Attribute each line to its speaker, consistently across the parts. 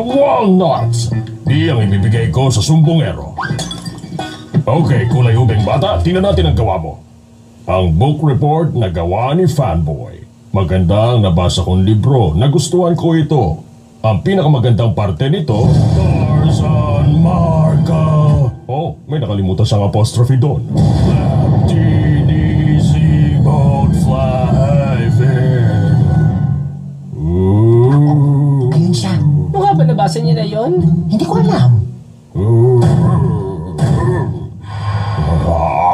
Speaker 1: Walnuts! Di ang ibibigay ko sa sumbongero. Okay, kulay ubing bata, tingnan natin ang gawa mo. Ang book report na gawa ni Fanboy. Maganda ang nabasa kong libro. Nagustuhan ko ito. Ang pinakamagandang parte nito, Tarzan Marka. Oh, may nakalimutan siyang apostrophe doon. Captain Easy Boat Fly Fair.
Speaker 2: Ayun siya.
Speaker 3: Mukha ba nabasa niya na yon?
Speaker 2: Hindi ko alam.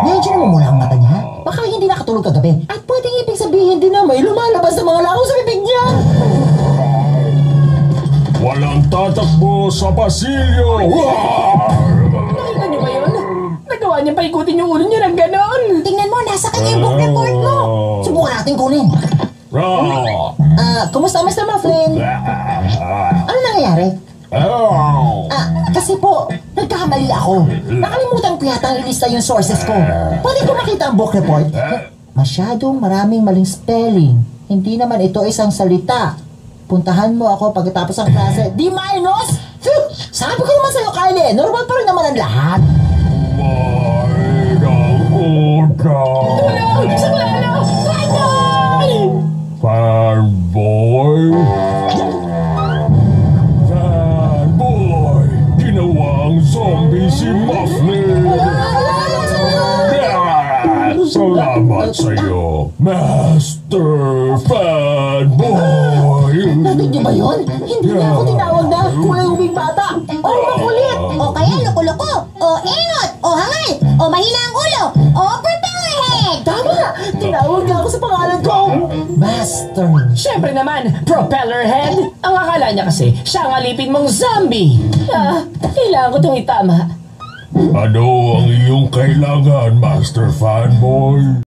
Speaker 2: Medyo namumula ang mata niya. Baka hindi nakatulog kagabi. At pwedeng ibig sabihin din na may lumalabas na mga langaw sa bibig niya.
Speaker 1: Walang tatakbo sa pasilyo!
Speaker 3: Nakita niyo ba yun? Nagawa niya paikutin yung ulo niya ng ganon.
Speaker 2: Tingnan mo, nasa kanya yung book report mo. Subukan natin kunin. Kumusta, Mr. Mufflin? Ano nangyayari? Kasi po, nagkakamali ako. Nakalimutan ko yata ang ilista yung sources ko. Pwede ko makita ang book report? Masyadong maraming maling spelling. Hindi naman ito isang salita. Puntahan mo ako pagkatapos ng klase. Di minus? Sabi ko naman sa'yo, Kylie, normal pa rin naman ang lahat.
Speaker 1: Fanboy? Fanboy! Ginawang zombie si Mufflin! Salamat sa'yo, Master Fanboy!
Speaker 2: Narinig niyo ba yun? Hindi na ako tinawag na kulay ubing bata. O makulit.
Speaker 4: O kaya loko-loko. O ingot. O hangad. O mahina ang ulo. O propeller head.
Speaker 2: Tama! Tinawag niya ako sa pangalan ko. Master.
Speaker 3: Siyempre naman, propeller head. Ang akala niya kasi, siya ang alipin mong zombie. Kailangan ko itong itama.
Speaker 1: Ano ang iyong kailangan, Master Fanboy?